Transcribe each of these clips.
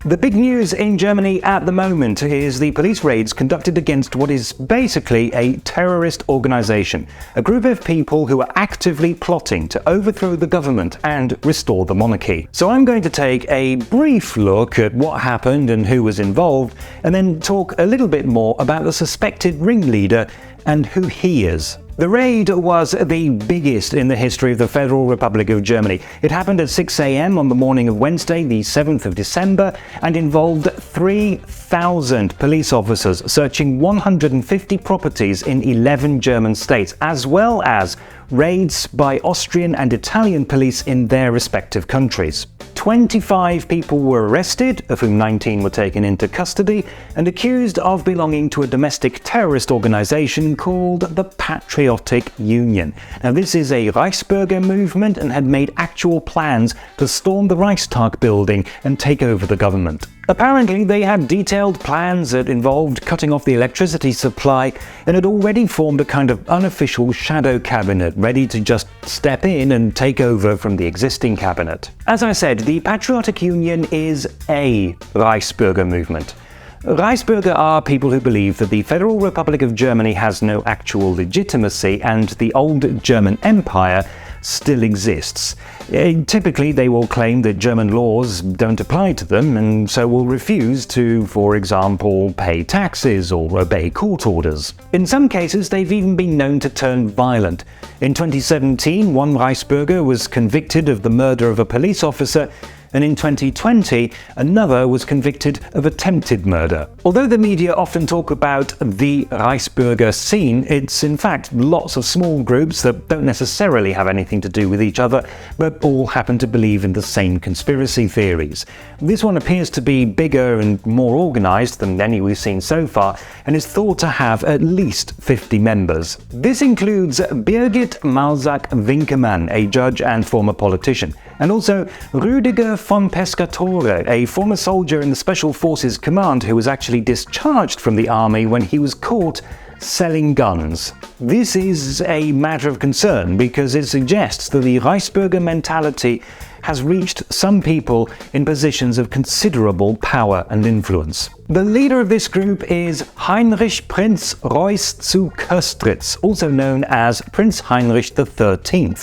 The big news in Germany at the moment is the police raids conducted against what is basically a terrorist organization, a group of people who are actively plotting to overthrow the government and restore the monarchy. So I'm going to take a brief look at what happened and who was involved, and then talk a little bit more about the suspected ringleader and who he is. The raid was the biggest in the history of the Federal Republic of Germany. It happened at 6 a.m. on the morning of Wednesday, the 7th of December, and involved 3,000 police officers searching 150 properties in 11 German states, as well as raids by Austrian and Italian police in their respective countries. 25 people were arrested, of whom 19 were taken into custody and accused of belonging to a domestic terrorist organization called the Patriotic Union. Now, this is a Reichsbürger movement and had made actual plans to storm the Reichstag building and take over the government. Apparently, they had detailed plans that involved cutting off the electricity supply and had already formed a kind of unofficial shadow cabinet ready to just step in and take over from the existing cabinet. As I said, the Patriotic Union is a Reichsbürger movement. Reichsbürger are people who believe that the Federal Republic of Germany has no actual legitimacy and the old German Empire still exists. Typically, they will claim that German laws don't apply to them and so will refuse to, for example, pay taxes or obey court orders. In some cases, they've even been known to turn violent. In 2017, one Reichsbürger was convicted of the murder of a police officer, and in 2020, another was convicted of attempted murder. Although the media often talk about the Reichsbürger scene, it's in fact lots of small groups that don't necessarily have anything to do with each other, but all happen to believe in the same conspiracy theories. This one appears to be bigger and more organized than any we've seen so far, and is thought to have at least 50 members. This includes Birgit Malsack-Winkemann, a judge and former politician, and also Rüdiger von Pescatore, a former soldier in the Special Forces Command who was actually discharged from the army when he was caught selling guns. This is a matter of concern because it suggests that the Reichsbürger mentality has reached some people in positions of considerable power and influence. The leader of this group is Heinrich Prinz Reuß zu Köstritz, also known as Prince Heinrich XIII.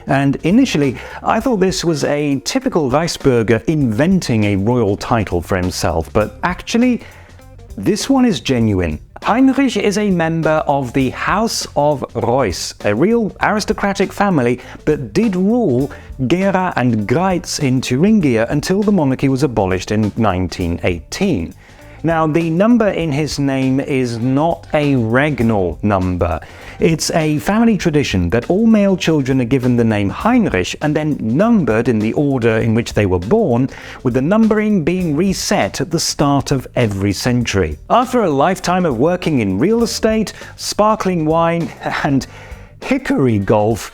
And initially, I thought this was a typical Reichsbürger inventing a royal title for himself, but actually, this one is genuine. Heinrich is a member of the House of Reuss, a real aristocratic family that did rule Gera and Greiz in Thuringia until the monarchy was abolished in 1918. Now, the number in his name is not a regnal number. It's a family tradition that all male children are given the name Heinrich and then numbered in the order in which they were born, with the numbering being reset at the start of every century. After a lifetime of working in real estate, sparkling wine, and hickory golf,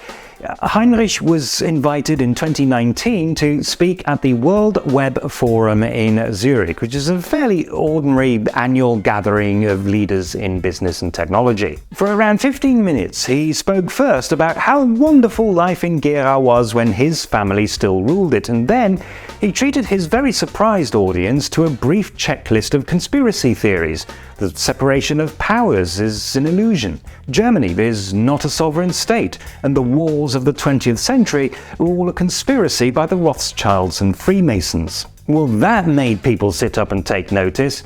Heinrich was invited in 2019 to speak at the World Web Forum in Zurich, which is a fairly ordinary annual gathering of leaders in business and technology. For around 15 minutes, he spoke first about how wonderful life in Gera was when his family still ruled it, and then he treated his very surprised audience to a brief checklist of conspiracy theories. The separation of powers is an illusion. Germany is not a sovereign state, and the wars of the 20th century were all a conspiracy by the Rothschilds and Freemasons. Well, that made people sit up and take notice.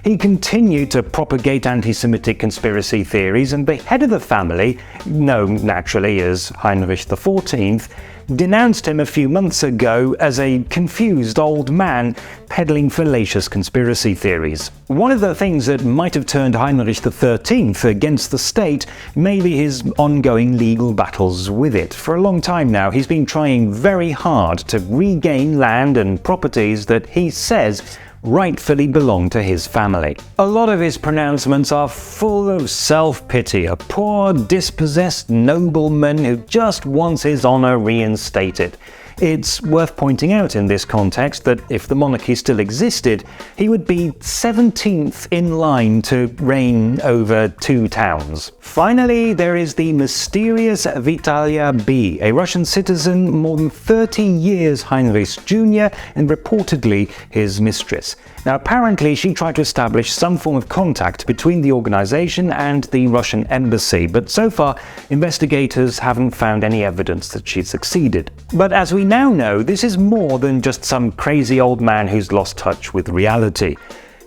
He continued to propagate anti-Semitic conspiracy theories, and the head of the family, known naturally as Heinrich XIV, denounced him a few months ago as a confused old man peddling fallacious conspiracy theories. One of the things that might have turned Heinrich XIII against the state may be his ongoing legal battles with it. For a long time now, he's been trying very hard to regain land and properties that he says rightfully belong to his family. A lot of his pronouncements are full of self-pity, a poor, dispossessed nobleman who just wants his honor reinstated. It's worth pointing out in this context that if the monarchy still existed, he would be 17th in line to reign over 2 towns. Finally, there is the mysterious Vitalia B, a Russian citizen more than 30 years Heinrich Jr. and reportedly his mistress. Now, apparently she tried to establish some form of contact between the organization and the Russian embassy, but so far investigators haven't found any evidence that she succeeded. But as we now know, this is more than just some crazy old man who's lost touch with reality.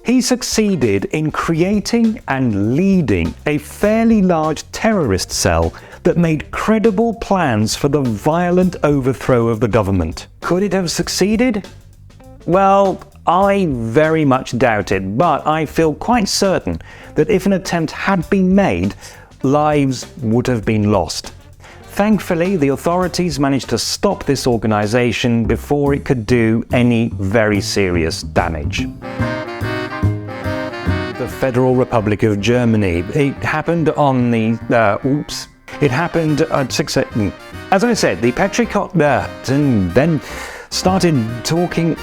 He succeeded in creating and leading a fairly large terrorist cell that made credible plans for the violent overthrow of the government. Could it have succeeded? Well, I very much doubt it, but I feel quite certain that if an attempt had been made, lives would have been lost. Thankfully, the authorities managed to stop this organization before it could do any very serious damage. The Federal Republic of Germany. It happened on the... It happened at 6... As I said, the Petrikot and then started talking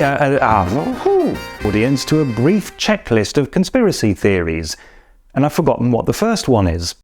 audience to a brief checklist of conspiracy theories. And I've forgotten what the first one is.